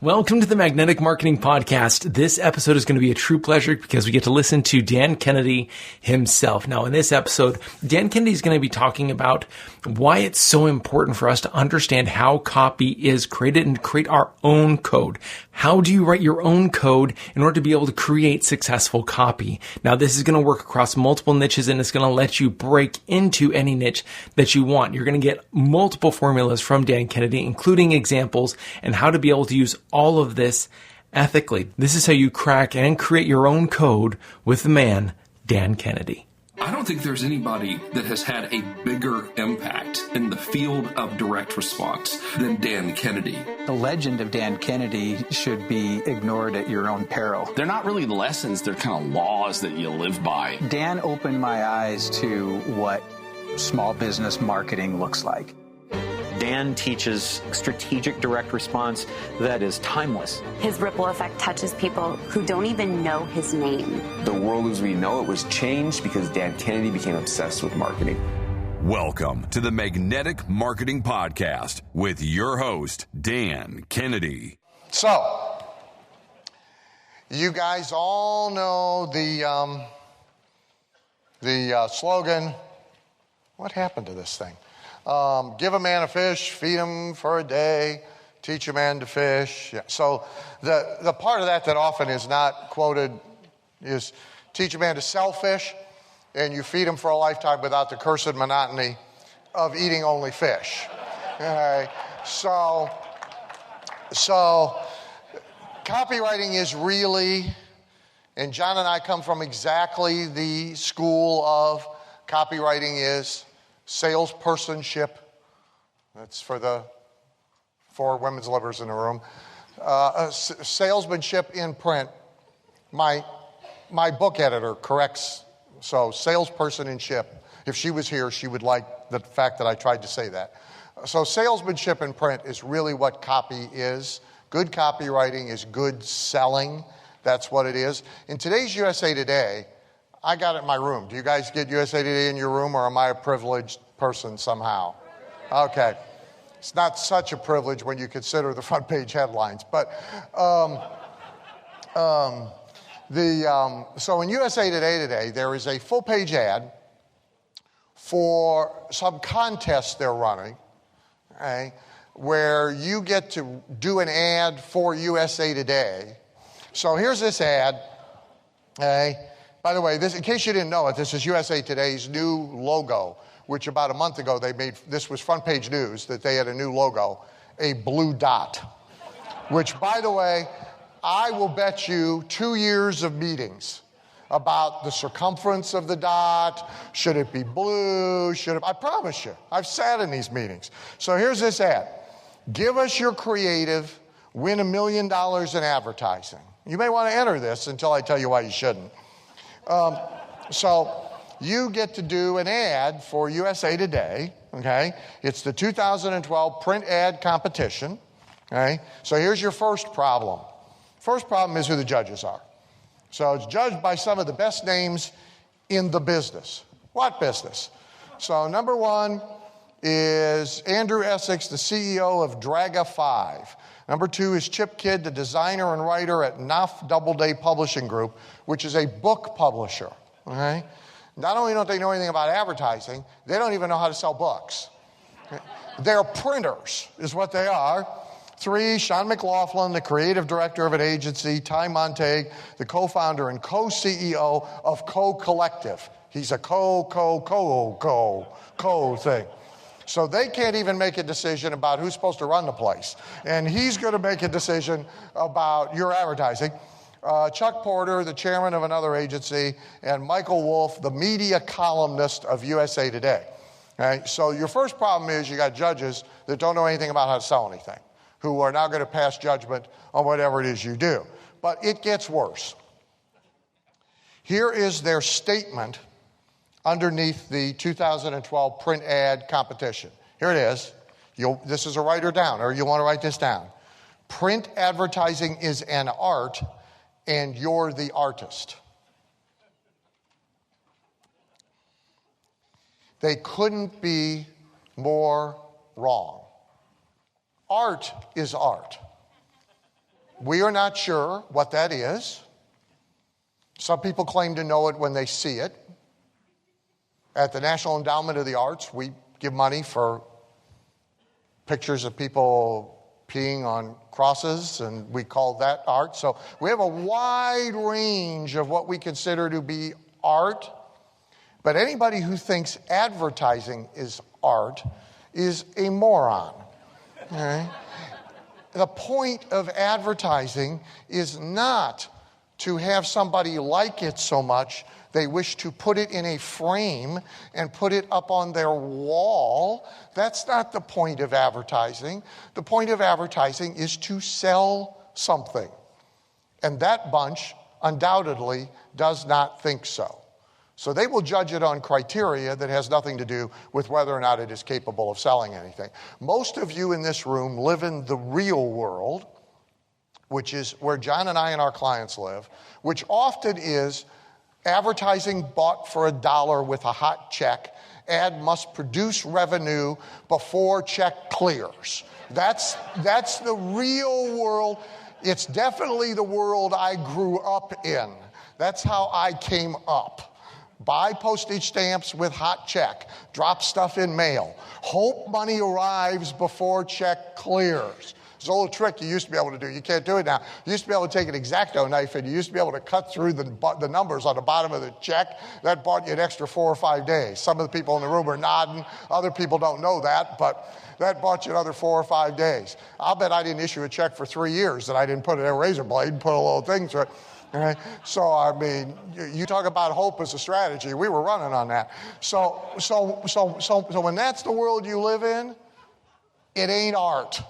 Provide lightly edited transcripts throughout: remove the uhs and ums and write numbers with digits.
Welcome to the Magnetic Marketing Podcast. This episode is going to be a true pleasure because we get to listen to Dan Kennedy himself. Now, in this episode, Dan Kennedy is going to be talking about why it's so important for us to understand how copy is created and create our own code. How do you write your own code in order to be able to create successful copy? Now, this is going to work across multiple niches and it's going to let you break into any niche that you want. You're going to get multiple formulas from Dan Kennedy, including examples and how to be able to use all of this ethically. This is how you crack and create your own code with the man, Dan Kennedy. I don't think there's anybody that has had a bigger impact in the field of direct response than Dan Kennedy. The legend of Dan Kennedy should be ignored at your own peril. They're not really lessons, they're kind of laws that you live by. Dan opened my eyes to what small business marketing looks like. Dan teaches strategic direct response that is timeless. His ripple effect touches people who don't even know his name. The world as we know it was changed because Dan Kennedy became obsessed with marketing. Welcome to the Magnetic Marketing Podcast with your host, Dan Kennedy. So, you guys all know the slogan. What happened to this thing? Give a man a fish, feed him for a day, teach a man to fish. Yeah. So the part of that often is not quoted is teach a man to sell fish, and you feed him for a lifetime without the cursed monotony of eating only fish. Okay. So copywriting is really, and John and I come from exactly the school of copywriting is salespersonship. That's for the 4 women's lovers in the room. Salesmanship in print. My book editor corrects, so salespersonship. If she was here, she would like the fact that I tried to say that. So salesmanship in print is really what copy is. Good copywriting is good selling. That's what it is. In today's USA Today, I got it in my room. Do you guys get USA Today in your room, or am I a privileged person somehow? Okay. It's not such a privilege when you consider the front page headlines. But so in USA Today, there is a full page ad for some contest they're running, okay, where you get to do an ad for USA Today. So here's this ad, okay. By the way, in case you didn't know it, this is USA Today's new logo, which about a month ago they made. This was front page news that they had a new logo, a blue dot, which, by the way, I will bet you 2 years of meetings about the circumference of the dot. Should it be blue? I promise you, I've sat in these meetings. So here's this ad. Give us your creative, win $1 million in advertising. You may want to enter this until I tell you why you shouldn't. So you get to do an ad for USA Today, okay? It's the 2012 print ad competition, okay? So here's your first problem. First problem is who the judges are. So it's judged by some of the best names in the business. What business? So number 1 is Andrew Essex, the CEO of Draga 5. Number 2 is Chip Kidd, the designer and writer at Knopf Doubleday Publishing Group, which is a book publisher. Okay? Not only don't they know anything about advertising, they don't even know how to sell books. Okay? They're printers, is what they are. 3, Sean McLaughlin, the creative director of an agency. Ty Montague, the co-founder and co-CEO of Co-Collective. He's a co thing. So they can't even make a decision about who's supposed to run the place. And he's going to make a decision about your advertising. Chuck Porter, the chairman of another agency, and Michael Wolff, the media columnist of USA Today. Okay? So your first problem is you got judges that don't know anything about how to sell anything, who are now going to pass judgment on whatever it is you do. But it gets worse. Here is their statement underneath the 2012 print ad competition. Here it is. This is a writer down, or you want to write this down. Print advertising is an art, and you're the artist. They couldn't be more wrong. Art is art. We are not sure what that is. Some people claim to know it when they see it. At the National Endowment of the Arts, we give money for pictures of people peeing on crosses, and we call that art. So we have a wide range of what we consider to be art. But anybody who thinks advertising is art is a moron. All right? The point of advertising is not to have somebody like it so much they wish to put it in a frame and put it up on their wall. That's not the point of advertising. The point of advertising is to sell something. And that bunch undoubtedly does not think so. So they will judge it on criteria that has nothing to do with whether or not it is capable of selling anything. Most of you in this room live in the real world, which is where John and I and our clients live, which often is advertising bought for $1 with a hot check. Ad must produce revenue before check clears. That's the real world. It's definitely the world I grew up in. That's how I came up. Buy postage stamps with hot check. Drop stuff in mail. Hope money arrives before check clears. It's a little trick you used to be able to do. You can't do it now. You used to be able to take an X-Acto knife and you used to be able to cut through the numbers on the bottom of the check. That bought you an extra 4 or 5 days. Some of the people in the room are nodding. Other people don't know that, but that bought you another 4 or 5 days. I'll bet I didn't issue a check for 3 years that I didn't put in a razor blade and put a little thing through it. Okay? So, I mean, you talk about hope as a strategy. We were running on that. So when that's the world you live in, it ain't art.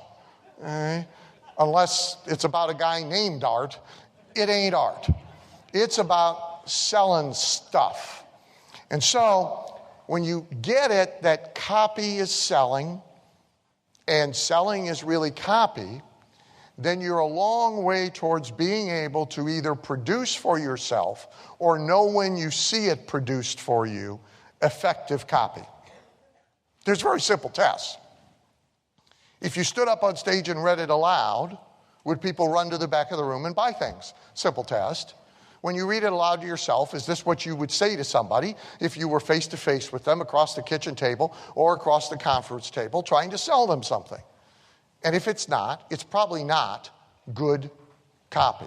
Okay? Unless it's about a guy named Art, it ain't art. It's about selling stuff. And so when you get it that copy is selling and selling is really copy, then you're a long way towards being able to either produce for yourself or know when you see it produced for you effective copy. There's very simple tests. If you stood up on stage and read it aloud, would people run to the back of the room and buy things? Simple test. When you read it aloud to yourself, is this what you would say to somebody if you were face to face with them across the kitchen table or across the conference table trying to sell them something? And if it's not, it's probably not good copy.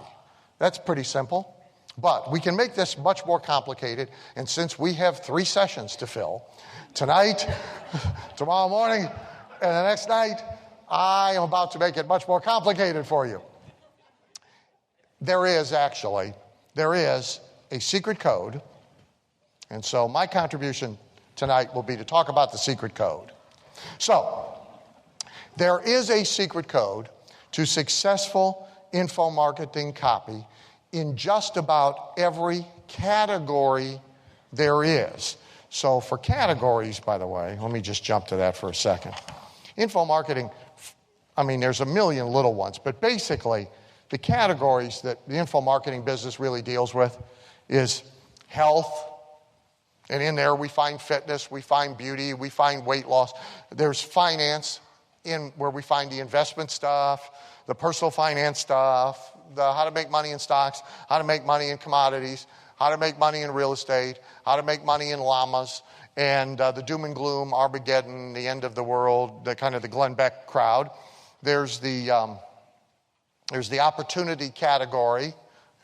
That's pretty simple. But we can make this much more complicated. And since we have 3 sessions to fill, tonight, tomorrow morning, and the next night, I am about to make it much more complicated for you. There is a secret code. And so my contribution tonight will be to talk about the secret code. So, there is a secret code to successful info marketing copy in just about every category there is. So for categories, by the way, let me just jump to that for a second. Info marketing, I mean, there's a million little ones, but basically the categories that the info marketing business really deals with is health, and in there we find fitness, we find beauty, we find weight loss. There's finance, in where we find the investment stuff, the personal finance stuff, the how to make money in stocks, how to make money in commodities, how to make money in real estate, how to make money in llamas, and the doom and gloom, Armageddon, the end of the world, the kind of the Glenn Beck crowd. There's the opportunity category.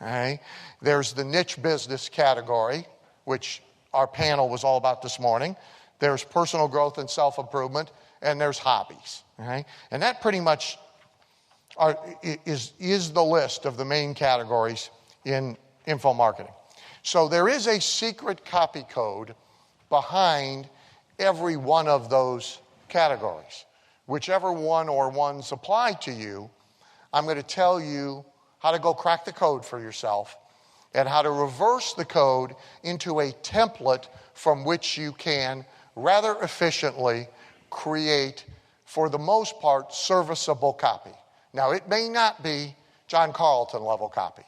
Okay? There's the niche business category, which our panel was all about this morning. There's personal growth and self-improvement, and there's hobbies. Okay? And that pretty much is the list of the main categories in info marketing. So there is a secret copy code behind every one of those categories. Whichever one or ones apply to you, I'm going to tell you how to go crack the code for yourself and how to reverse the code into a template from which you can rather efficiently create, for the most part, serviceable copy. Now, it may not be John Carlton level copy.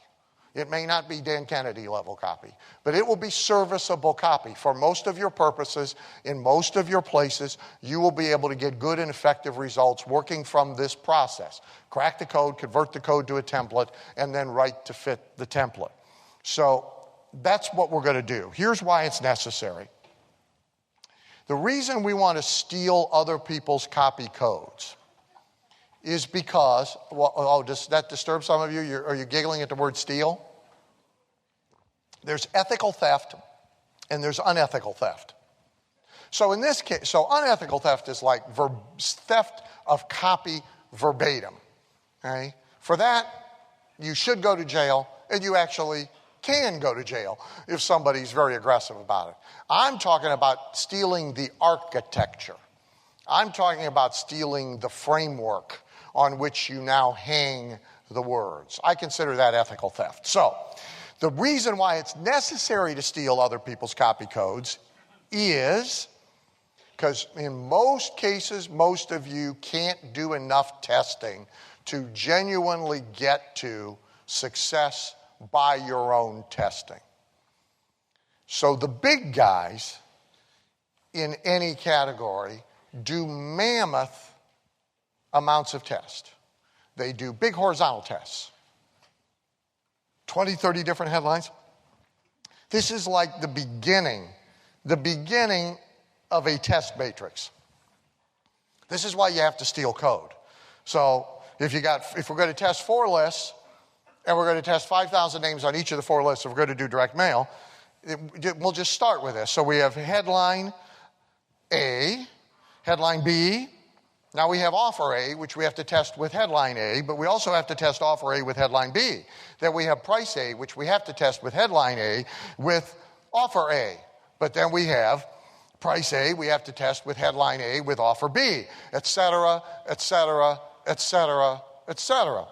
It may not be Dan Kennedy level copy, but it will be serviceable copy. For most of your purposes, in most of your places, you will be able to get good and effective results working from this process. Crack the code, convert the code to a template, and then write to fit the template. So that's what we're going to do. Here's why it's necessary. The reason we want to steal other people's copy codes is because, does that disturb some of you? Are you giggling at the word steal? There's ethical theft and there's unethical theft. So in this case, unethical theft is like theft of copy verbatim. Okay? For that, you should go to jail, and you actually can go to jail if somebody's very aggressive about it. I'm talking about stealing the architecture. I'm talking about stealing the framework on which you now hang the words. I consider that ethical theft. So, the reason why it's necessary to steal other people's copy codes is because in most cases, most of you can't do enough testing to genuinely get to success by your own testing. So the big guys in any category do mammoth amounts of tests. They do big horizontal tests. 20, 30 different headlines. This is like the beginning of a test matrix. This is why you have to steal code. So if we're going to test 4 lists, and we're going to test 5,000 names on each of the 4 lists, if we're going to do direct mail, we'll just start with this. So we have headline A, headline B. Now we have offer A, which we have to test with headline A, but we also have to test offer A with headline B. Then we have price A, which we have to test with headline A with offer A. But then we have price A, we have to test with headline A with offer B, et cetera, et cetera, et cetera, et cetera.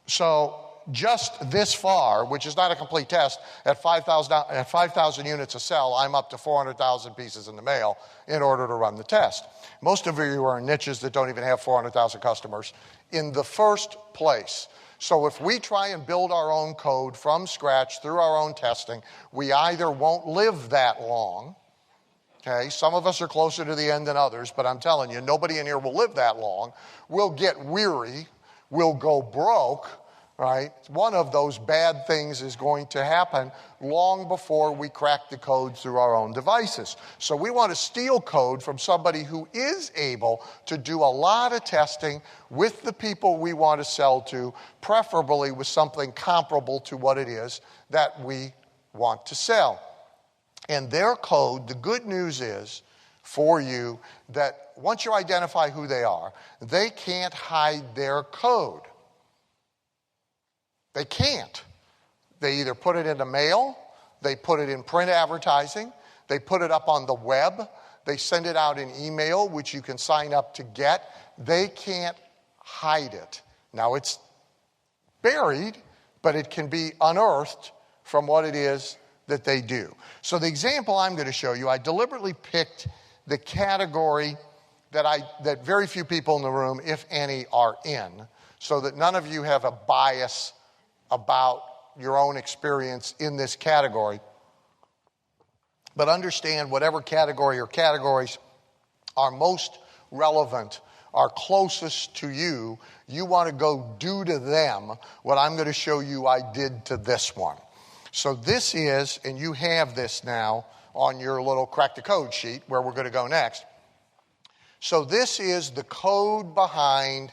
So just this far, which is not a complete test, at 5,000 units a sell, I'm up to 400,000 pieces in the mail in order to run the test. Most of you are in niches that don't even have 400,000 customers in the first place. So if we try and build our own code from scratch through our own testing, we either won't live that long. Okay, some of us are closer to the end than others, but I'm telling you, nobody in here will live that long. We'll get weary. We'll go broke. Right? One of those bad things is going to happen long before we crack the code through our own devices. So we want to steal code from somebody who is able to do a lot of testing with the people we want to sell to, preferably with something comparable to what it is that we want to sell. And their code, the good news is for you that once you identify who they are, they can't hide their code. They can't. They either put it into mail, they put it in print advertising, they put it up on the web, they send it out in email, which you can sign up to get. They can't hide it. Now, it's buried, but it can be unearthed from what it is that they do. So the example I'm going to show you, I deliberately picked the category that very few people in the room, if any, are in, so that none of you have a bias about your own experience in this category. But understand whatever category or categories are most relevant, are closest to you, you want to go do to them what I'm going to show you I did to this one. So this is, and you have this now on your little crack the code sheet where we're going to go next. So this is the code behind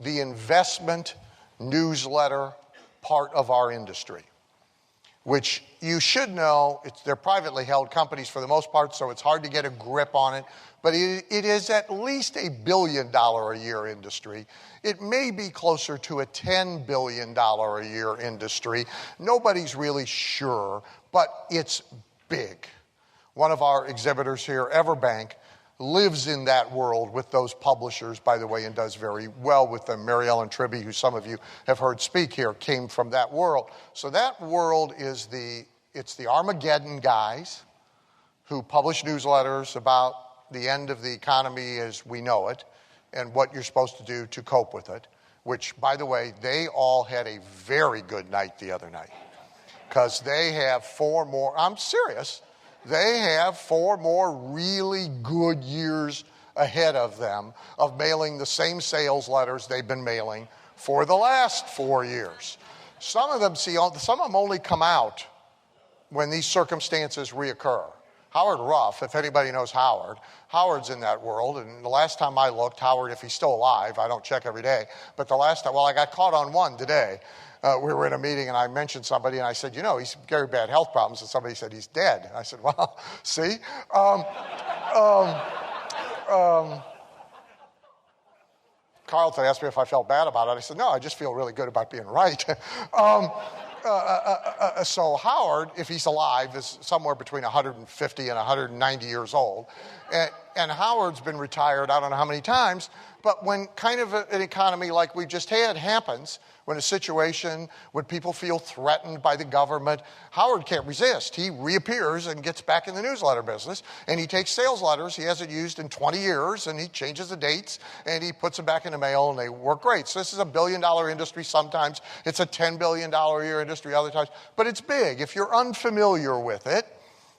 the investment newsletter part of our industry, which you should know, they're privately held companies for the most part, so it's hard to get a grip on it, but it is at least $1 billion a year industry. It may be closer to a $10 billion a year industry. Nobody's really sure, but it's big. One of our exhibitors here, Everbank, lives in that world with those publishers, by the way, and does very well with them. Mary Ellen Tribby, who some of you have heard speak here, came from that world. So that world is it's the Armageddon guys who publish newsletters about the end of the economy as we know it and what you're supposed to do to cope with it, which, by the way, they all had a very good night the other night. because they have 4 more, I'm serious, they have 4 more really good years ahead of them of mailing the same sales letters they've been mailing for the last 4 years. Some of them only come out when these circumstances reoccur. Howard Ruff, if anybody knows Howard, Howard's in that world, and the last time I looked, Howard, if he's still alive, I don't check every day, but the last time, I got caught on one today. We were in a meeting and I mentioned somebody and I said, he's very bad health problems, and somebody said he's dead. I said, well, see? Carlton asked me if I felt bad about it. I said, no, I just feel really good about being right. So Howard, if he's alive, is somewhere between 150 and 190 years old. And Howard's been retired I don't know how many times, but when kind of an economy like we just had happens, when a situation when people feel threatened by the government, Howard can't resist. He reappears and gets back in the newsletter business, and he takes sales letters he hasn't used in 20 years, and he changes the dates, and he puts them back in the mail, and they work great. So this is a billion-dollar industry sometimes. It's a $10 billion a year industry other times, but it's big. If you're unfamiliar with it,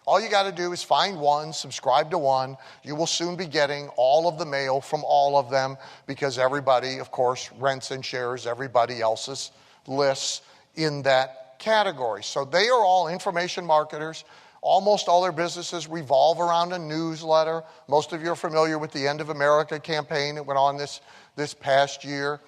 all you got to do is find one, subscribe to one. You will soon be getting all of the mail from all of them because everybody, of course, rents and shares everybody else's lists in that category. So they are all information marketers. Almost all their businesses revolve around a newsletter. Most of you are familiar with the End of America campaign that went on this past year.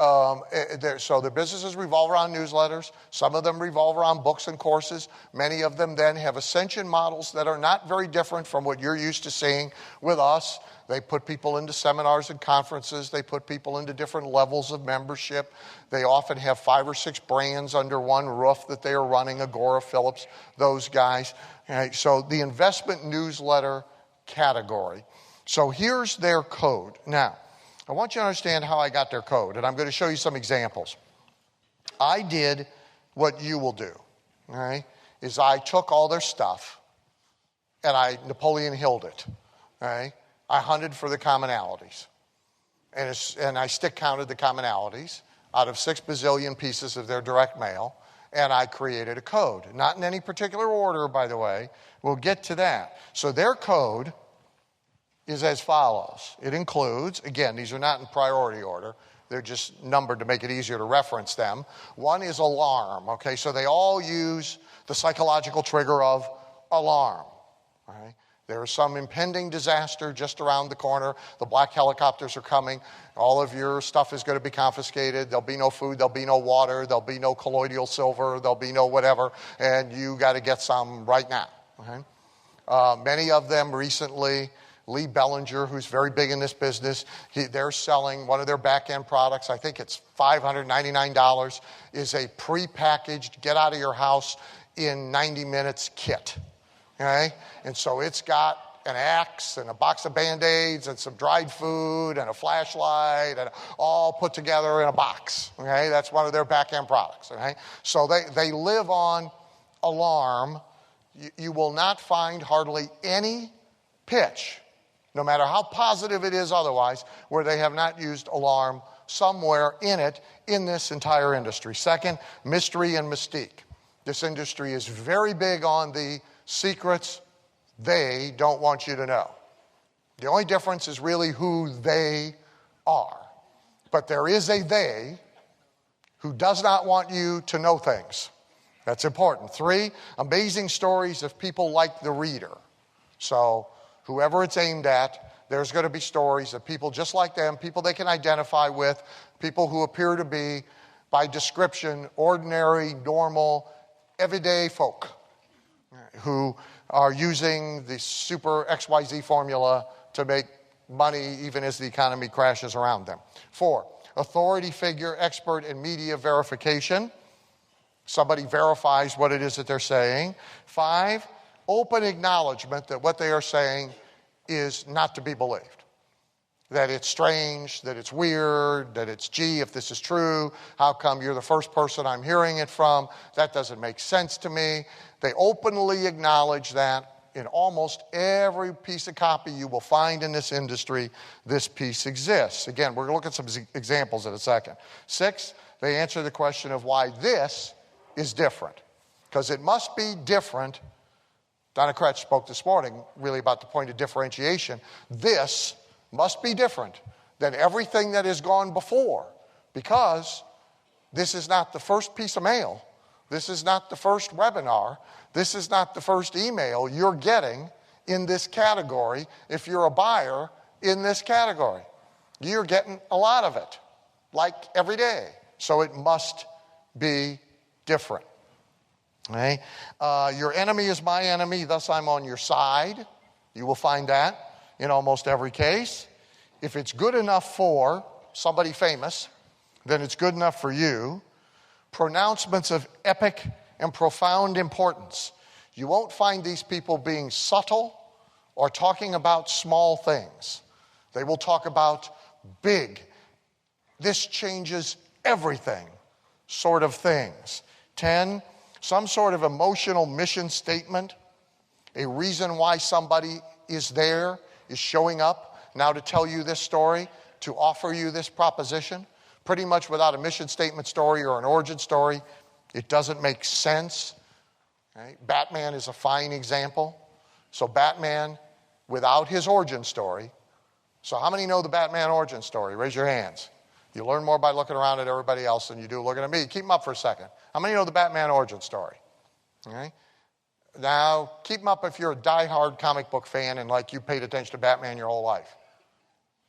So their businesses revolve around newsletters. Some of them revolve around books and courses. Many of them then have ascension models that are not very different from what you're used to seeing with us. They put people into seminars and conferences. They put people into different levels of membership. They often have 5 or 6 brands under one roof that they are running, Agora, Phillips, those guys. Okay, so the investment newsletter category. So here's their code. Now, I want you to understand how I got their code, and I'm going to show you some examples. I did what you will do, all right, is I took all their stuff, and I Napoleon Hilled it, all right? I hunted for the commonalities, and I stick counted the commonalities out of 6 bazillion pieces of their direct mail, and I created a code. Not in any particular order, by the way. We'll get to that. So their code is as follows. It includes, again, these are not in priority order. They're just numbered to make it easier to reference them. One is alarm, okay? So they all use the psychological trigger of alarm, all right? There is some impending disaster just around the corner. The black helicopters are coming. All of your stuff is going to be confiscated. There'll be no food. There'll be no water. There'll be no colloidal silver. There'll be no whatever. And you got to get some right now, okay? Many of them recently, Lee Bellinger, who's very big in this business, they're selling one of their back-end products. I think it's $599, is a prepackaged, get out of your house in 90 minutes kit. Okay? And so it's got an axe and a box of Band-Aids and some dried food and a flashlight and all put together in a box. Okay? That's one of their back-end products. Okay? So they live on alarm. You will not find hardly any pitch, no matter how positive it is otherwise, where they have not used alarm somewhere in it in this entire industry. Second, mystery and mystique. This industry is very big on the secrets they don't want you to know. The only difference is really who they are. But there is a they who does not want you to know things. That's important. 3, amazing stories of people like the reader. So whoever it's aimed at, there's going to be stories of people just like them, people they can identify with, people who appear to be, by description, ordinary, normal, everyday folk who are using the super XYZ formula to make money even as the economy crashes around them. 4, authority figure, expert in media verification. Somebody verifies what it is that they're saying. 5, open acknowledgement that what they are saying is not to be believed. That it's strange, that it's weird, that it's, gee, if this is true, how come you're the first person I'm hearing it from? That doesn't make sense to me. They openly acknowledge that in almost every piece of copy you will find in this industry, this piece exists. Again, we're going to look at some examples in a second. 6, they answer the question of why this is different. because it must be different. Donna Kretsch spoke this morning really about the point of differentiation. This must be different than everything that has gone before, because this is not the first piece of mail. This is not the first webinar. This is not the first email you're getting in this category if you're a buyer in this category. You're getting a lot of it, like every day. So it must be different. Okay? Your enemy is my enemy, thus I'm on your side. You will find that in almost every case. If it's good enough for somebody famous, then it's good enough for you. Pronouncements of epic and profound importance. You won't find these people being subtle or talking about small things. They will talk about big, this changes everything sort of things. 10, some sort of emotional mission statement, a reason why somebody is there, is showing up now to tell you this story, to offer you this proposition. Pretty much without a mission statement story or an origin story, it doesn't make sense. Right? Batman is a fine example. So Batman, without his origin story. So how many know the Batman origin story? Raise your hands. You learn more by looking around at everybody else than you do looking at me. Keep them up for a second. How many know the Batman origin story? Okay. Now, keep them up if you're a diehard comic book fan and like you paid attention to Batman your whole life.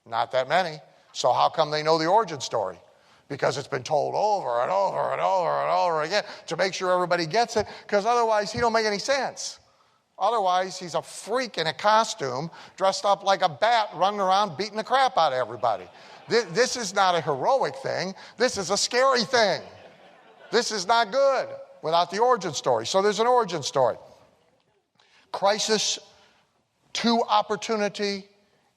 Not that many. So how come they know the origin story? Because it's been told over and over and over and over again to make sure everybody gets it, because otherwise he don't make any sense. Otherwise, he's a freak in a costume, dressed up like a bat, running around beating the crap out of everybody. This is not a heroic thing. This is a scary thing. This is not good without the origin story. So there's an origin story. Crisis to opportunity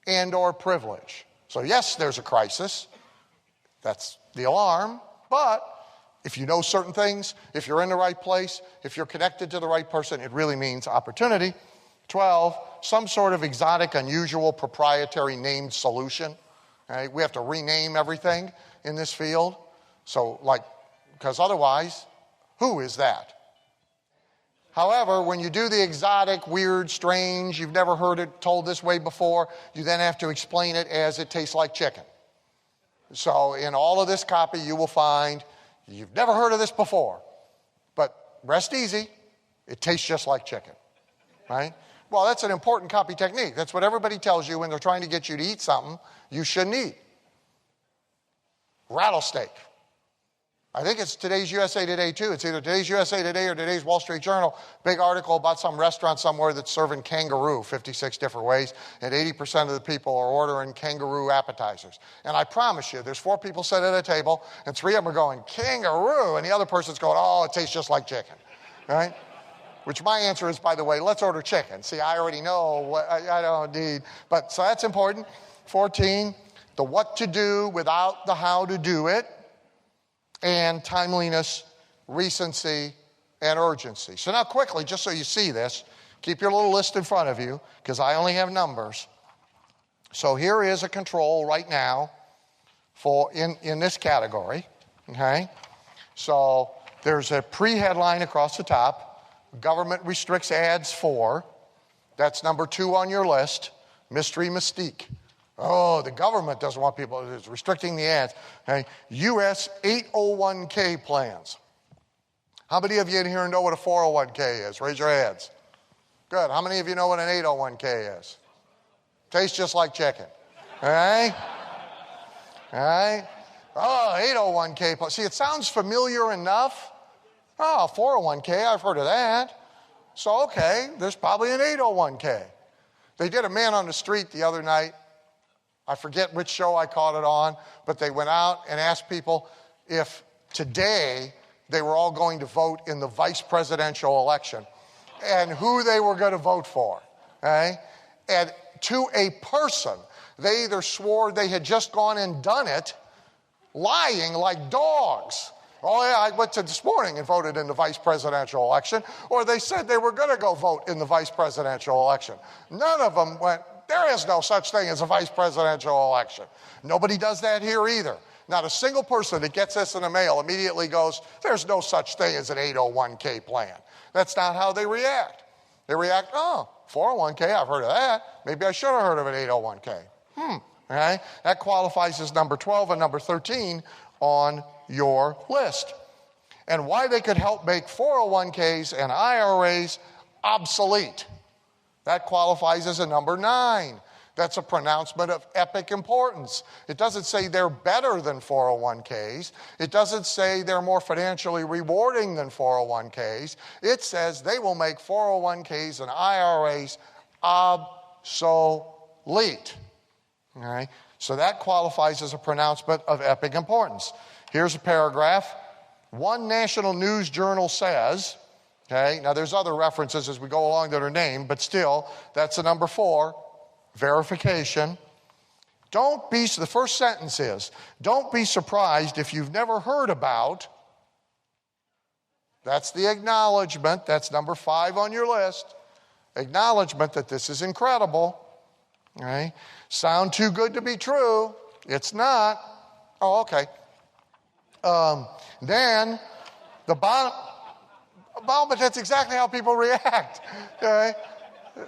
and or privilege. So yes, there's a crisis. That's the alarm. But if you know certain things, if you're in the right place, if you're connected to the right person, it really means opportunity. 12, some sort of exotic, unusual, proprietary named solution. Right? We have to rename everything in this field. So, because otherwise, who is that? However, when you do the exotic, weird, strange, you've never heard it told this way before, you then have to explain it as it tastes like chicken. So in all of this copy, you will find, you've never heard of this before, but rest easy, it tastes just like chicken, right? Well, that's an important copy technique. That's what everybody tells you when they're trying to get you to eat something you shouldn't eat. Rattlesnake. I think it's today's USA Today, too. It's either today's USA Today or today's Wall Street Journal. Big article about some restaurant somewhere that's serving kangaroo 56 different ways, and 80% of the people are ordering kangaroo appetizers. And I promise you, there's 4 people sitting at a table, and 3 of them are going, kangaroo, and the other person's going, oh, it tastes just like chicken, right? Which my answer is, by the way, let's order chicken. See, I already know what I don't need. But so that's important. 14, the what to do without the how to do it. And timeliness, recency, and urgency. So now quickly, just so you see this, keep your little list in front of you, because I only have numbers. So here is a control right now for in this category. Okay? So there's a pre-headline across the top. Government restricts ads for. That's number 2 on your list. Mystery mystique. Oh, the government doesn't want people, it's restricting the ads. Okay. U.S. 801k plans. How many of you in here know what a 401k is? Raise your hands. Good. How many of you know what an 801k is? Tastes just like chicken. All right? All right? Oh, 801k plan. See, it sounds familiar enough. Oh, 401k, I've heard of that. So, okay, there's probably an 801k. They did a man on the street the other night. I forget which show I caught it on, but they went out and asked people if today they were all going to vote in the vice presidential election and who they were going to vote for. Okay? And to a person, they either swore they had just gone and done it, lying like dogs. Oh, yeah, I went to this morning and voted in the vice presidential election, or they said they were going to go vote in the vice presidential election. None of them went, there is no such thing as a vice presidential election. Nobody does that here either. Not a single person that gets this in the mail immediately goes, there's no such thing as an 801k plan. That's not how they react. They react, oh, 401k, I've heard of that. Maybe I should have heard of an 801k. Okay? That qualifies as number 12 and number 13 on your list. And why they could help make 401ks and IRAs obsolete. That qualifies as a number 9. That's a pronouncement of epic importance. It doesn't say they're better than 401ks. It doesn't say they're more financially rewarding than 401ks. It says they will make 401ks and IRAs obsolete. Okay? So that qualifies as a pronouncement of epic importance. Here's a paragraph. One national news journal says, okay, now there's other references as we go along that are named, but still, that's the number 4. Verification. The first sentence is, don't be surprised if you've never heard about. That's the acknowledgement. That's number 5 on your list. Acknowledgement that this is incredible. Okay? Sound too good to be true. It's not. Oh, okay. Then, the bottom, but that's exactly how people react. Okay?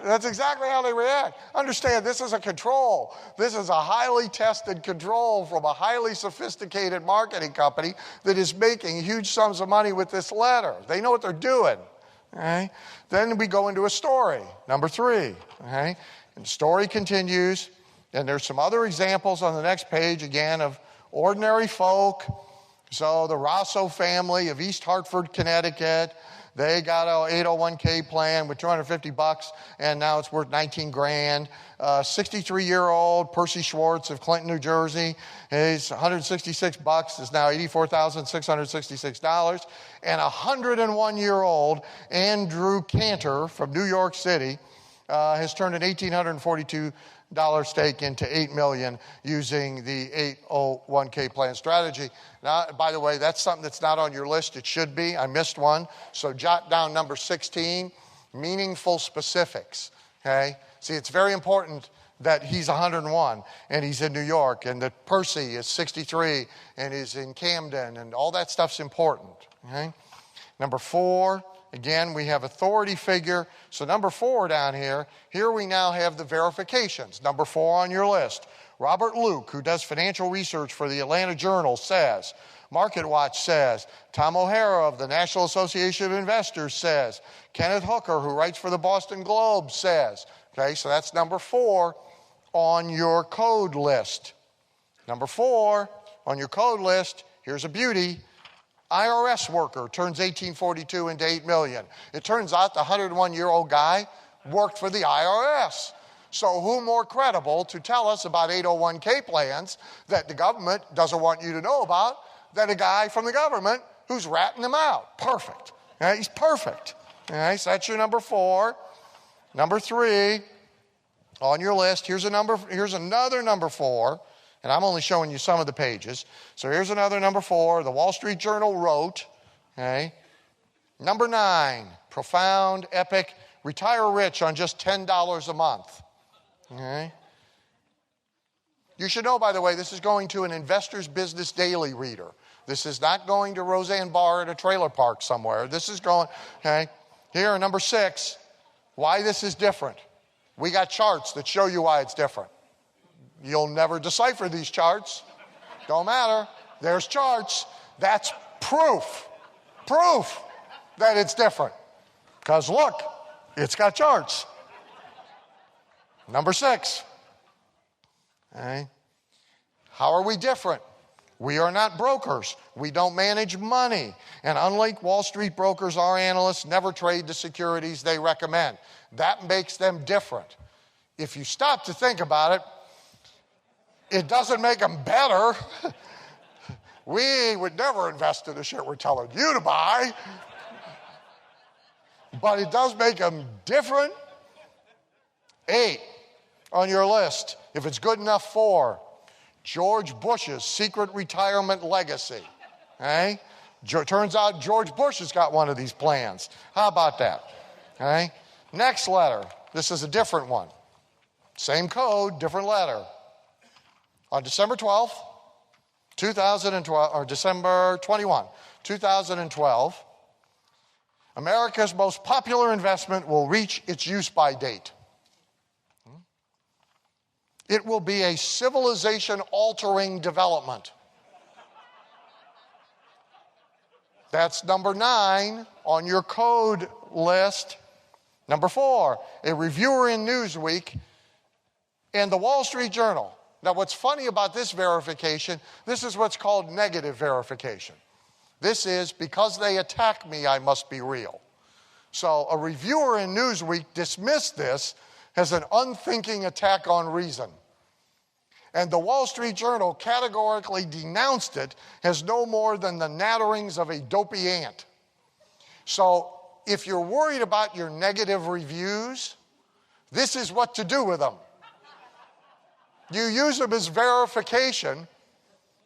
That's exactly how they react. Understand, this is a control. This is a highly tested control from a highly sophisticated marketing company that is making huge sums of money with this letter. They know what they're doing. Okay? Then we go into a story, number 3. Okay? And the story continues, and there's some other examples on the next page, again, of ordinary folk. So the Rosso family of East Hartford, Connecticut, they got an 801k plan with $250, and now it's worth $19,000. 63-year-old Percy Schwartz of Clinton, New Jersey, he's $166, is now $84,666. And 101-year-old Andrew Cantor from New York City has turned an $1,842 stake into $8 million using the 801k plan strategy. Now, by the way, that's something that's not on your list. It should be. I missed one. So jot down number 16, meaningful specifics. Okay? See, it's very important that he's 101 and he's in New York, and that Percy is 63 and is in Camden, and all that stuff's important. Okay? Number 4, again, we have authority figure. So number 4 down here we now have the verifications. Number 4 on your list. Robert Luke, who does financial research for the Atlanta Journal, says. MarketWatch says. Tom O'Hara of the National Association of Investors says. Kenneth Hooker, who writes for the Boston Globe, says. Okay, so that's number 4 on your code list. Number 4 on your code list, here's a beauty. IRS worker turns 1842 into $8 million. It turns out the 101-year-old guy worked for the IRS. So who more credible to tell us about 801k plans that the government doesn't want you to know about than a guy from the government who's ratting them out? Perfect. Okay, he's perfect. Okay, so that's your number 4. Number 3 on your list. Here's another number 4. And I'm only showing you some of the pages. So here's another number 4. The Wall Street Journal wrote, okay, number 9, profound, epic, retire rich on just $10 a month. Okay. You should know, by the way, this is going to an Investor's Business Daily reader. This is not going to Roseanne Barr at a trailer park somewhere. This is going, okay. Here, number 6, why this is different. We got charts that show you why it's different. You'll never decipher these charts. Don't matter. There's charts. That's proof. Proof that it's different. Because look, it's got charts. Number 6. Okay. How are we different? We are not brokers. We don't manage money. And unlike Wall Street brokers, our analysts never trade the securities they recommend. That makes them different. If you stop to think about it, it doesn't make them better. We would never invest in the shit we're telling you to buy. But it does make them different. 8 on your list, if it's good enough for George Bush's secret retirement legacy. Okay? Turns out George Bush has got one of these plans. How about that? Okay? Next letter. This is a different one. Same code, different letter. On December 12th, 2012, or December 21, 2012, America's most popular investment will reach its use-by date. It will be a civilization-altering development. That's number 9 on your code list. Number 4, a reviewer in Newsweek and the Wall Street Journal. Now, what's funny about this verification, this is what's called negative verification. This is, because they attack me, I must be real. So a reviewer in Newsweek dismissed this as an unthinking attack on reason. And the Wall Street Journal categorically denounced it as no more than the natterings of a dopey ant. So if you're worried about your negative reviews, this is what to do with them. You use them as verification,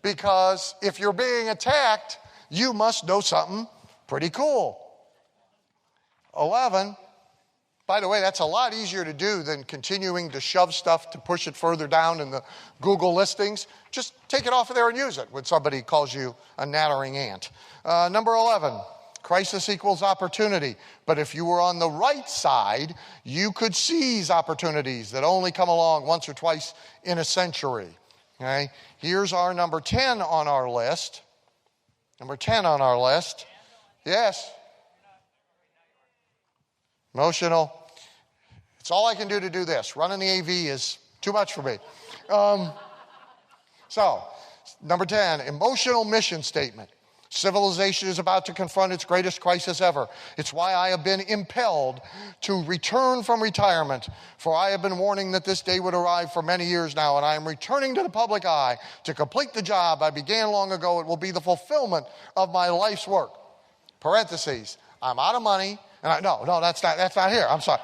because if you're being attacked, you must know something pretty cool. 11, by the way, that's a lot easier to do than continuing to shove stuff to push it further down in the Google listings. Just take it off of there and use it when somebody calls you a nattering ant. Number 11, crisis equals opportunity. But if you were on the right side, you could seize opportunities that only come along once or twice in a century. Okay? Here's our number 10 on our list. Number 10 on our list. Yes. Emotional. It's all I can do to do this. Running the AV is too much for me. So, number 10, emotional mission statement. Civilization is about to confront its greatest crisis ever. It's why I have been impelled to return from retirement, for I have been warning that this day would arrive for many years now, and I am returning to the public eye to complete the job I began long ago. It will be the fulfillment of my life's work. Parentheses, I'm out of money, and no, that's not here. I'm sorry.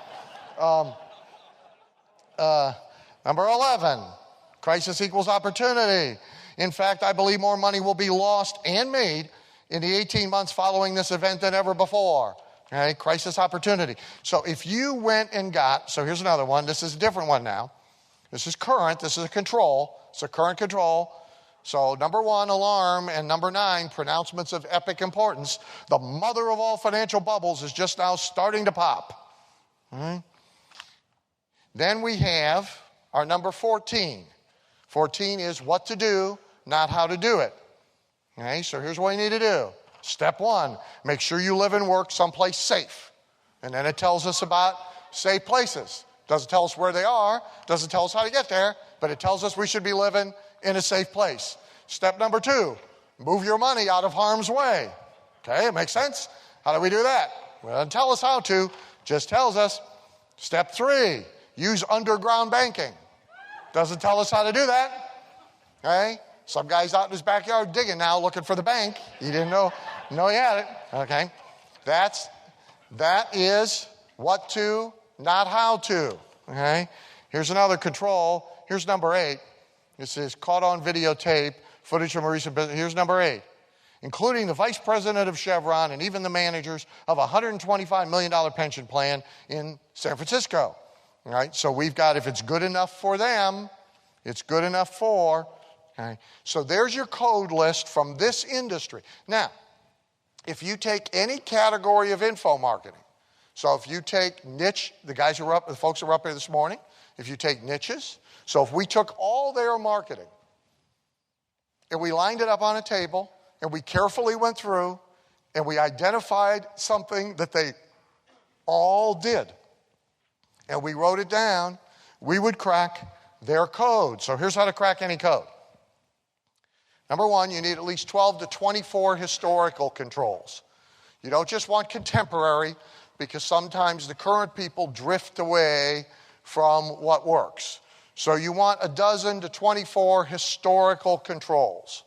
Number 11, crisis equals opportunity. In fact, I believe more money will be lost and made in the 18 months following this event than ever before. Okay, crisis opportunity. So if you went and got, so here's another one. This is a different one now. This is current. This is a control. It's a current control. So number 1, alarm, and number 9, pronouncements of epic importance. The mother of all financial bubbles is just now starting to pop. Okay. Then we have our number 14. 14 is what to do, not how to do it. Okay, so here's what you need to do. Step 1, make sure you live and work someplace safe. And then it tells us about safe places. Doesn't tell us where they are, doesn't tell us how to get there, but it tells us we should be living in a safe place. Step number 2, move your money out of harm's way. Okay, it makes sense? How do we do that? Well, it doesn't tell us how to, just tells us. Step 3, use underground banking. Doesn't tell us how to do that. Okay? Some guy's out in his backyard digging now, looking for the bank. He didn't know he had it. Okay? That is what to, not how to. Okay? Here's another control. Here's number 8. This is caught on videotape, footage from a recent business. Here's number 8. Including the vice president of Chevron and even the managers of a $125 million pension plan in San Francisco. All right, so we've got, if it's good enough for them, it's good enough for. Okay, so there's your code list from this industry. Now, if you take any category of info marketing, so if you take niche, the folks who were up here this morning, if you take niches, so if we took all their marketing and we lined it up on a table and we carefully went through and we identified something that they all did, and we wrote it down, we would crack their code. So here's how to crack any code. Number 1, you need at least 12 to 24 historical controls. You don't just want contemporary, because sometimes the current people drift away from what works. So you want a dozen to 24 historical controls.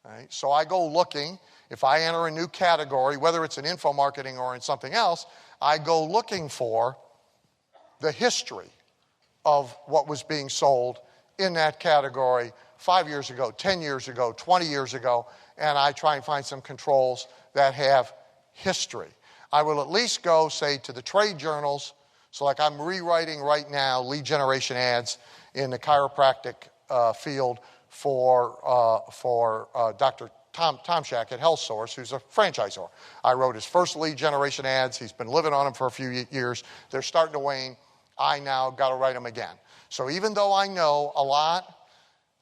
Right? So I go looking, if I enter a new category, whether it's in info marketing or in something else, I go looking for the history of what was being sold in that category 5 years ago, 10 years ago, 20 years ago, and I try and find some controls that have history. I will at least go, say, to the trade journals. So like I'm rewriting right now lead generation ads in the chiropractic field for Dr. Tom Shack at Health Source, who's a franchisor. I wrote his first lead generation ads. He's been living on them for a few years. They're starting to wane. I now got to write them again. So even though I know a lot,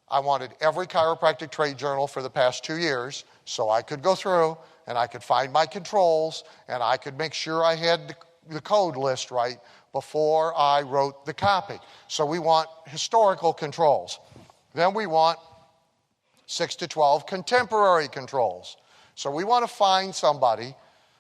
I wanted every chiropractic trade journal for the past 2 years so I could go through and I could find my controls and I could make sure I had the code list right before I wrote the copy. So we want historical controls. Then we want 6 to 12 contemporary controls. So we want to find somebody,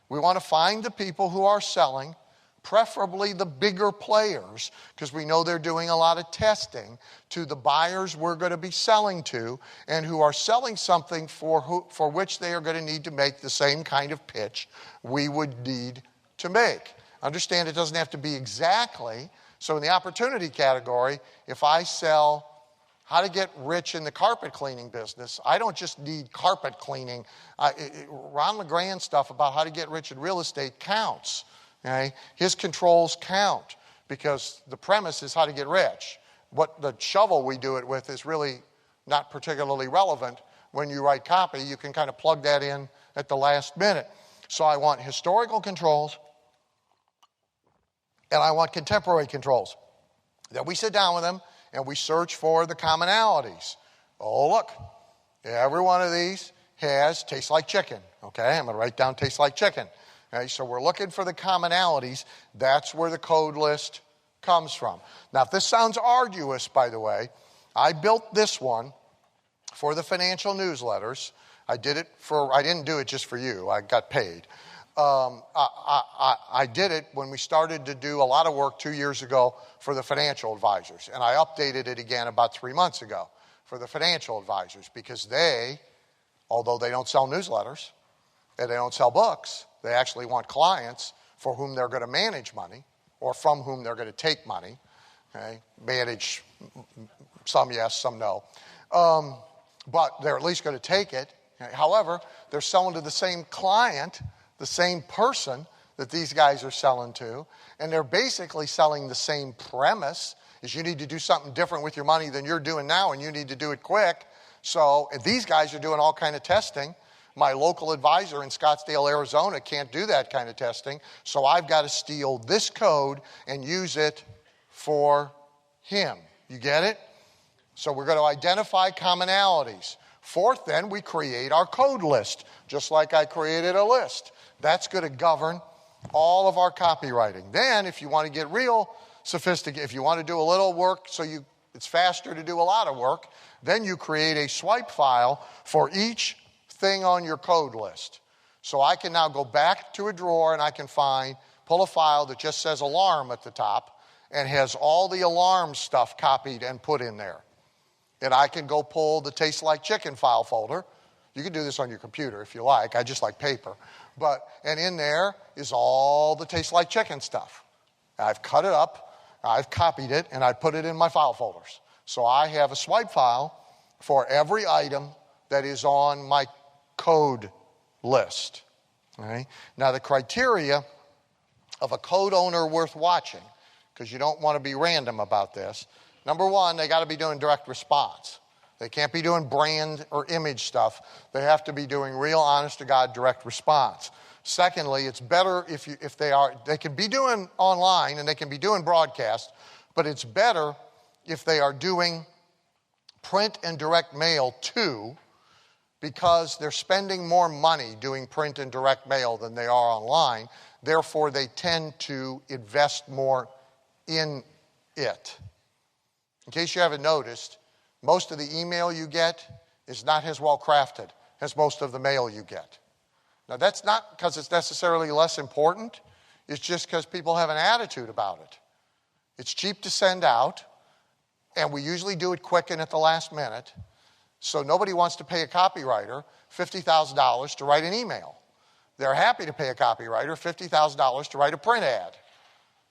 we want to find the people who are selling, preferably the bigger players, because we know they're doing a lot of testing, to the buyers we're going to be selling to, and who are selling something for which they are going to need to make the same kind of pitch we would need to make. Understand, it doesn't have to be exactly. So in the opportunity category, if I sell how to get rich in the carpet cleaning business, I don't just need carpet cleaning. Ron LeGrand stuff about how to get rich in real estate counts. Okay? His controls count because the premise is how to get rich. What the shovel we do it with is really not particularly relevant when you write copy. You can kind of plug that in at the last minute. So I want historical controls and I want contemporary controls. Then we sit down with them and we search for the commonalities. Oh, look, every one of these tastes like chicken. Okay, I'm going to write down tastes like chicken. Okay, so we're looking for the commonalities. That's where the code list comes from. Now, if this sounds arduous, by the way, I built this one for the financial newsletters. I didn't do it just for you. I got paid. I did it when we started to do a lot of work 2 years ago for the financial advisors. And I updated it again about 3 months ago for the financial advisors because they, although they don't sell newsletters and they don't sell books, they actually want clients for whom they're going to manage money or from whom they're going to take money. Okay? Manage, some yes, some no. But they're at least going to take it. Okay? However, they're selling to the same client, the same person that these guys are selling to, and they're basically selling the same premise, is you need to do something different with your money than you're doing now, and you need to do it quick. So these guys are doing all kind of testing. My local advisor in Scottsdale, Arizona can't do that kind of testing, so I've got to steal this code and use it for him. You get it? So we're going to identify commonalities. Fourth, then, we create our code list, just like I created a list. That's going to govern all of our copywriting. Then, if you want to get real sophisticated, if you want to do a little work it's faster to do a lot of work, then you create a swipe file for each thing on your code list. So I can now go back to a drawer and I can pull a file that just says alarm at the top and has all the alarm stuff copied and put in there. And I can go pull the Taste Like Chicken file folder. You can do this on your computer if you like. I just like paper. And in there is all the Taste Like Chicken stuff. I've cut it up, I've copied it, and I put it in my file folders. So I have a swipe file for every item that is on my code list. Okay? Now, the criteria of a code owner worth watching, because you don't want to be random about this. Number one, they got to be doing direct response. They can't be doing brand or image stuff. They have to be doing real, honest-to-God direct response. Secondly, it's better if they can be doing online and they can be doing broadcast, but it's better if they are doing print and direct mail too, because they're spending more money doing print and direct mail than they are online. Therefore, they tend to invest more in it. In case you haven't noticed, most of the email you get is not as well crafted as most of the mail you get. Now, that's not because it's necessarily less important. It's just because people have an attitude about it. It's cheap to send out, and we usually do it quick and at the last minute. So nobody wants to pay a copywriter $50,000 to write an email. They're happy to pay a copywriter $50,000 to write a print ad.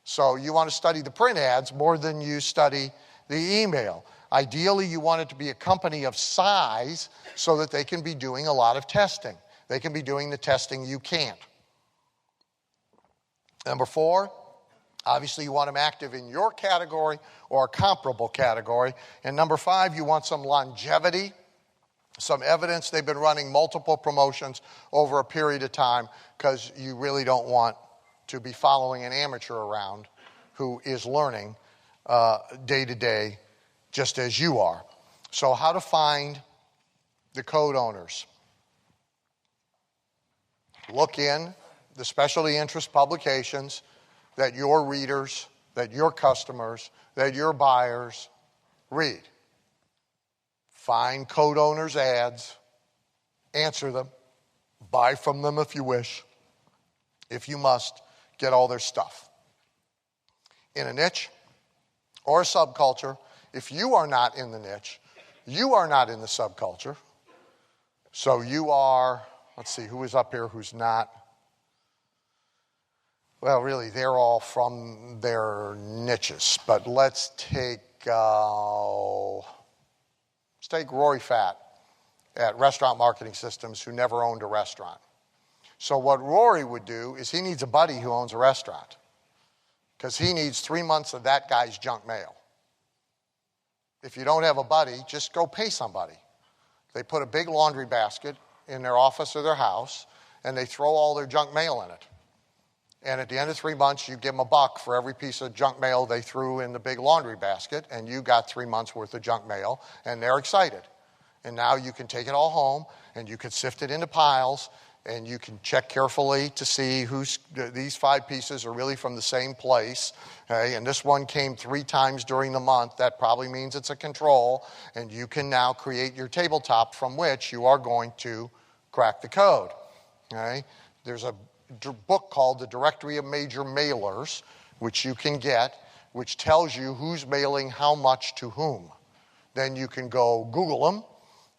So you want to study the print ads more than you study the email. Ideally, you want it to be a company of size so that they can be doing a lot of testing. They can be doing the testing you can't. Number 4, Obviously, you want them active in your category or a comparable category. And number 5, you want some longevity, some evidence they've been running multiple promotions over a period of time, because you really don't want to be following an amateur around who is learning day to day just as you are. So how to find the code owners. Look in the specialty interest publications that your readers, that your customers, that your buyers read. Find code owners' ads, answer them, buy from them if you wish. If you must, get all their stuff. In a niche or a subculture, if you are not in the niche, you are not in the subculture, so you are, let's see, who is up here who's not? Well, really, they're all from their niches. But let's take Rory Fatt at Restaurant Marketing Systems, who never owned a restaurant. So what Rory would do is he needs a buddy who owns a restaurant, because he needs 3 months of that guy's junk mail. If you don't have a buddy, just go pay somebody. They put a big laundry basket in their office or their house, and they throw all their junk mail in it. And at the end of 3 months, you give them $1 for every piece of junk mail they threw in the big laundry basket, and you got 3 months worth of junk mail, and they're excited. And now you can take it all home, and you can sift it into piles, and you can check carefully to see these 5 pieces are really from the same place. Okay? And this one came 3 times during the month. That probably means it's a control, and you can now create your tabletop from which you are going to crack the code. Okay? There's a book called The Directory of Major Mailers, which you can get, which tells you who's mailing how much to whom. Then you can go Google them,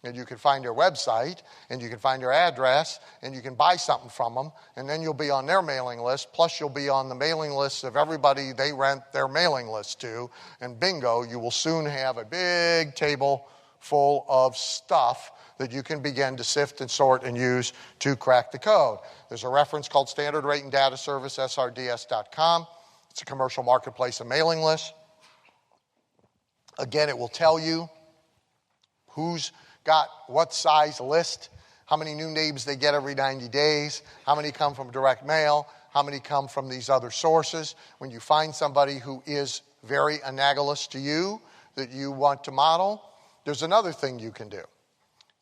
and you can find their website, and you can find their address, and you can buy something from them, and then you'll be on their mailing list, plus you'll be on the mailing list of everybody they rent their mailing list to, and bingo, you will soon have a big table full of stuff that you can begin to sift and sort and use to crack the code. There's a reference called Standard Rate and Data Service, SRDS.com. It's a commercial marketplace and mailing list. Again, it will tell you who's got what size list, how many new names they get every 90 days, how many come from direct mail, how many come from these other sources. When you find somebody who is very analogous to you that you want to model, there's another thing you can do.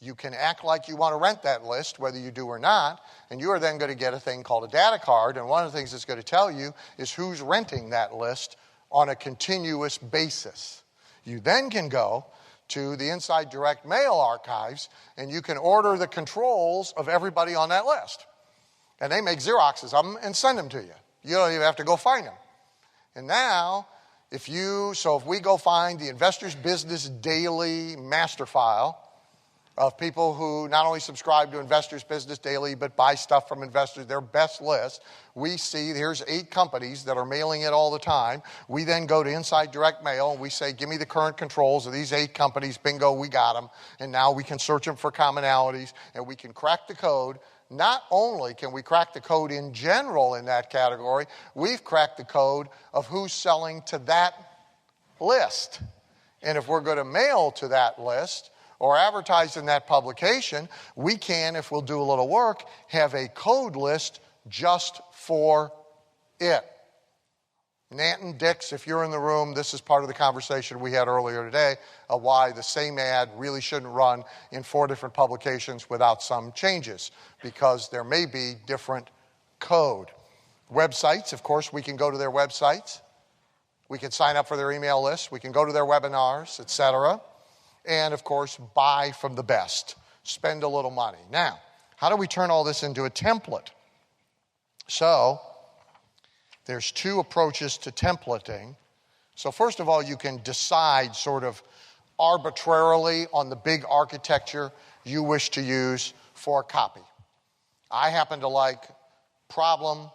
You can act like you want to rent that list, whether you do or not, and you are then going to get a thing called a data card, and one of the things it's going to tell you is who's renting that list on a continuous basis. You then can go to the Inside Direct Mail archives, and you can order the controls of everybody on that list. And they make Xeroxes of them and send them to you. You don't even have to go find them. And now, if we go find the Investors Business Daily master file of people who not only subscribe to Investors Business Daily, but buy stuff from investors, their best list, we see here's 8 companies that are mailing it all the time. We then go to Inside Direct Mail, and we say, give me the current controls of these 8 companies. Bingo, we got them. And now we can search them for commonalities, and we can crack the code. Not only can we crack the code in general in that category, we've cracked the code of who's selling to that list. And if we're going to mail to that list, or advertise in that publication, we can, if we'll do a little work, have a code list just for it. Nanton, Dix, if you're in the room, this is part of the conversation we had earlier today of why the same ad really shouldn't run in 4 different publications without some changes, because there may be different code. Websites, of course, we can go to their websites. We can sign up for their email list. We can go to their webinars, etc. And, of course, buy from the best. Spend a little money. Now, how do we turn all this into a template? So, there's 2 approaches to templating. So, first of all, you can decide sort of arbitrarily on the big architecture you wish to use for a copy. I happen to like problem,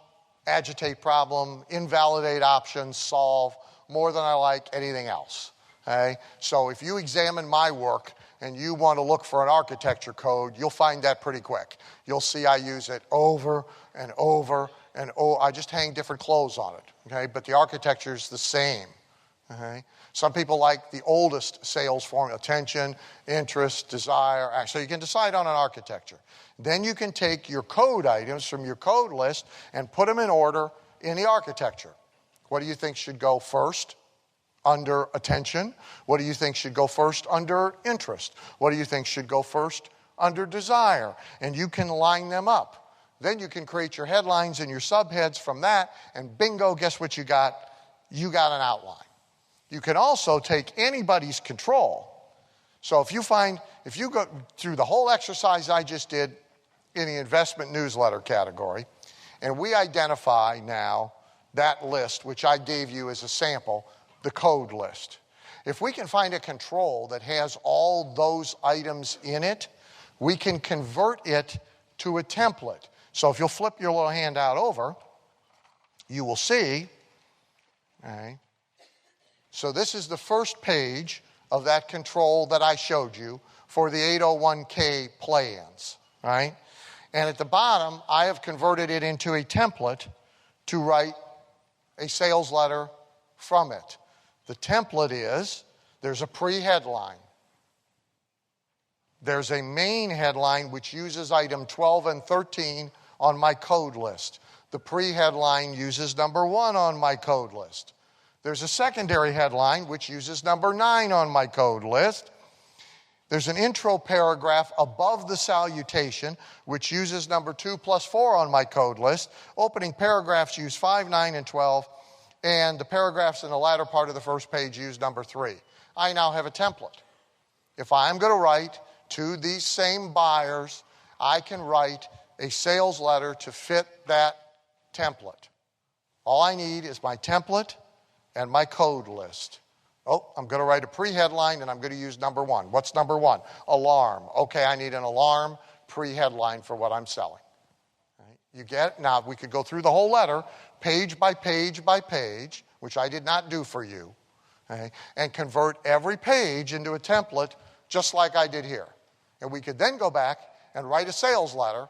agitate problem, invalidate options, solve, more than I like anything else. Okay? So if you examine my work, and you want to look for an architecture code, you'll find that pretty quick. You'll see I use it over and over and over. I just hang different clothes on it, okay? But the architecture is the same, okay? Some people like the oldest sales form: attention, interest, desire. So you can decide on an architecture. Then you can take your code items from your code list and put them in order in the architecture. What do you think should go first under attention? What do you think should go first under interest? What do you think should go first under desire? And you can line them up. Then you can create your headlines and your subheads from that, and bingo, guess what you got? You got an outline. You can also take anybody's control. So if you go through the whole exercise I just did in the investment newsletter category, and we identify now that list, which I gave you as a sample, the code list. If we can find a control that has all those items in it, we can convert it to a template. So if you'll flip your little handout over, you will see, okay, so this is the first page of that control that I showed you for the 801k plans, right? And at the bottom, I have converted it into a template to write a sales letter from it. The template is, there's a pre-headline. There's a main headline which uses item 12 and 13 on my code list. The pre-headline uses number 1 on my code list. There's a secondary headline which uses number 9 on my code list. There's an intro paragraph above the salutation which uses number 2 plus 4 on my code list. Opening paragraphs use 5, 9, and 12. And the paragraphs in the latter part of the first page use number 3. I now have a template. If I'm going to write to these same buyers, I can write a sales letter to fit that template. All I need is my template and my code list. Oh, I'm going to write a pre-headline and I'm going to use number 1. What's number 1? Alarm. Okay, I need an alarm pre-headline for what I'm selling. Right? You get it? Now, we could go through the whole letter, page by page by page, which I did not do for you, okay, and convert every page into a template just like I did here. And we could then go back and write a sales letter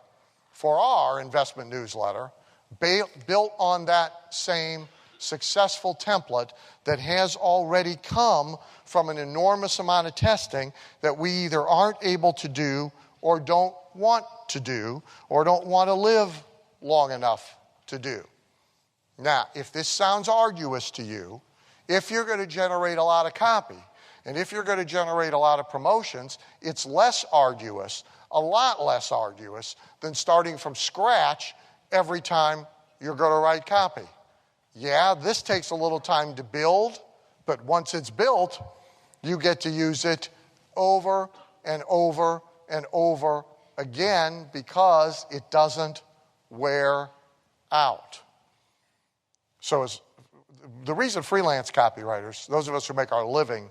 for our investment newsletter built on that same successful template that has already come from an enormous amount of testing that we either aren't able to do or don't want to do or don't want to live long enough to do. Now, if this sounds arduous to you, if you're going to generate a lot of copy, and if you're going to generate a lot of promotions, it's less arduous, a lot less arduous than starting from scratch every time you're going to write copy. Yeah, this takes a little time to build, but once it's built, you get to use it over and over and over again because it doesn't wear out. So the reason freelance copywriters, those of us who make our living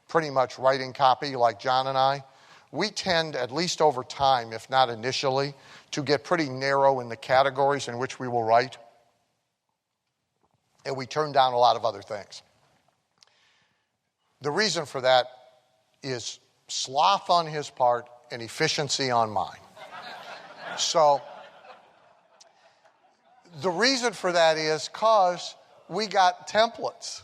pretty much writing copy like John and I, we tend, at least over time, if not initially, to get pretty narrow in the categories in which we will write. And we turn down a lot of other things. The reason for that is sloth on his part and efficiency on mine. So the reason for that is because we got templates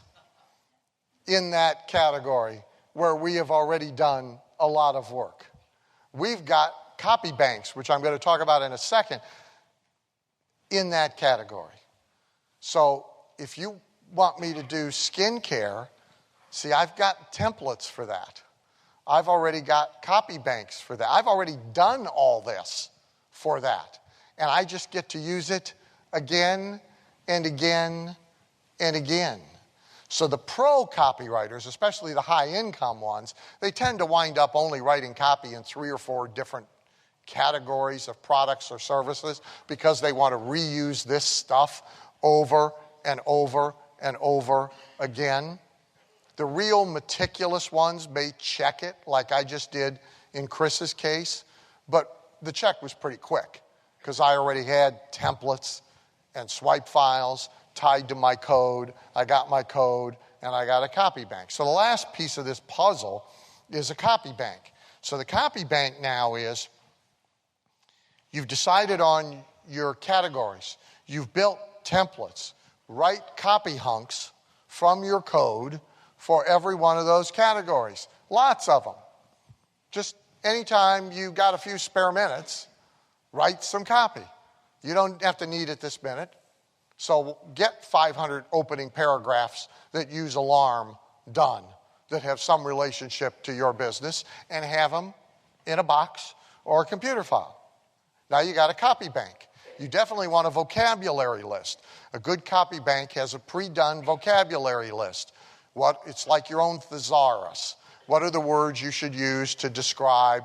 in that category where we have already done a lot of work. We've got copy banks, which I'm going to talk about in a second, in that category. So if you want me to do skincare, see, I've got templates for that. I've already got copy banks for that. I've already done all this for that. And I just get to use it again and again and again. So the pro copywriters, especially the high-income ones, they tend to wind up only writing copy in 3 or 4 different categories of products or services because they want to reuse this stuff over and over and over again. The real meticulous ones may check it like I just did in Chris's case, but the check was pretty quick because I already had templates and swipe files tied to my code. I got my code and I got a copy bank. So the last piece of this puzzle is a copy bank. So the copy bank now is, you've decided on your categories. You've built templates. Write copy hunks from your code for every one of those categories. Lots of them. Just anytime you've got a few spare minutes, write some copy. You don't have to need it this minute. So get 500 opening paragraphs that use alarm done, that have some relationship to your business, and have them in a box or a computer file. Now you got a copy bank. You definitely want a vocabulary list. A good copy bank has a pre-done vocabulary list. It's like your own thesaurus. What are the words you should use to describe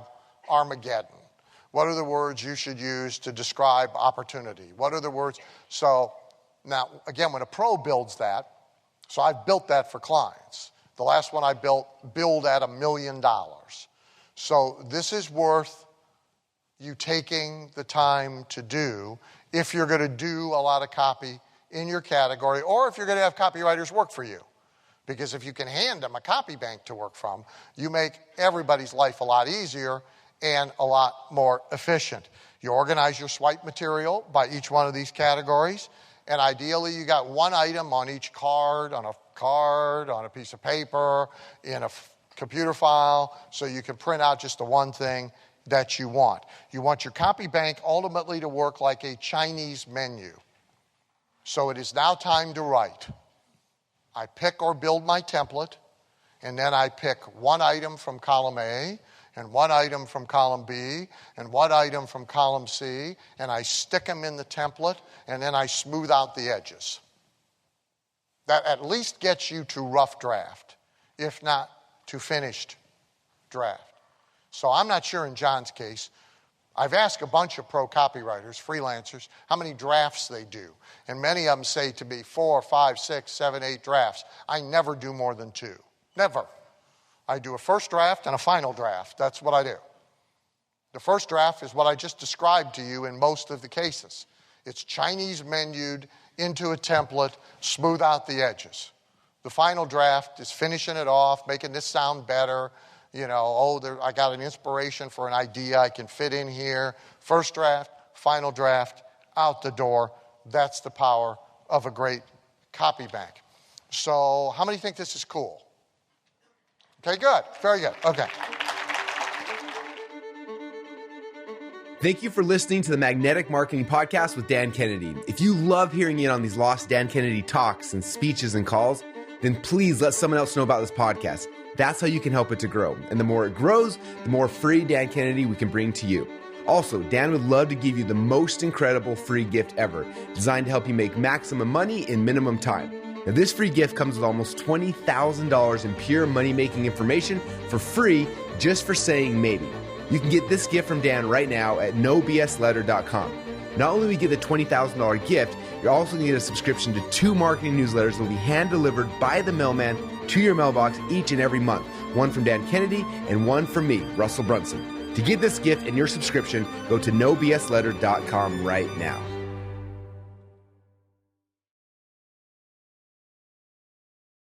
Armageddon? What are the words you should use to describe opportunity? What are the words? So now, again, when a pro builds that, so I've built that for clients. The last one I billed at $1 million. So this is worth you taking the time to do if you're going to do a lot of copy in your category, or if you're going to have copywriters work for you. Because if you can hand them a copy bank to work from, you make everybody's life a lot easier and a lot more efficient. You organize your swipe material by each one of these categories, and ideally you got one item on each card, on a piece of paper, in a computer file, so you can print out just the one thing that you want. You want your copy bank ultimately to work like a Chinese menu. So it is now time to write. I pick or build my template, and then I pick one item from column A, and one item from column B, and one item from column C, and I stick them in the template, and then I smooth out the edges. That at least gets you to rough draft, if not to finished draft. So I'm not sure in John's case. I've asked a bunch of pro copywriters, freelancers, how many drafts they do. And many of them say to me 4, 5, 6, 7, 8 drafts. I never do more than 2. Never. I do a first draft and a final draft. That's what I do. The first draft is what I just described to you in most of the cases. It's Chinese menued into a template, smooth out the edges. The final draft is finishing it off, making this sound better. I got an inspiration for an idea I can fit in here. First draft, final draft, out the door. That's the power of a great copy bank. So how many think this is cool? Okay, good. Very good. Okay. Thank you for listening to the Magnetic Marketing Podcast with Dan Kennedy. If you love hearing in on these lost Dan Kennedy talks and speeches and calls, then please let someone else know about this podcast. That's how you can help it to grow. And the more it grows, the more free Dan Kennedy we can bring to you. Also, Dan would love to give you the most incredible free gift ever, designed to help you make maximum money in minimum time. Now, this free gift comes with almost $20,000 in pure money-making information for free just for saying maybe. You can get this gift from Dan right now at nobsletter.com. Not only will you get the $20,000 gift, you're also going to get a subscription to 2 marketing newsletters that will be hand-delivered by the mailman to your mailbox each and every month. One from Dan Kennedy and one from me, Russell Brunson. To get this gift and your subscription, go to nobsletter.com right now.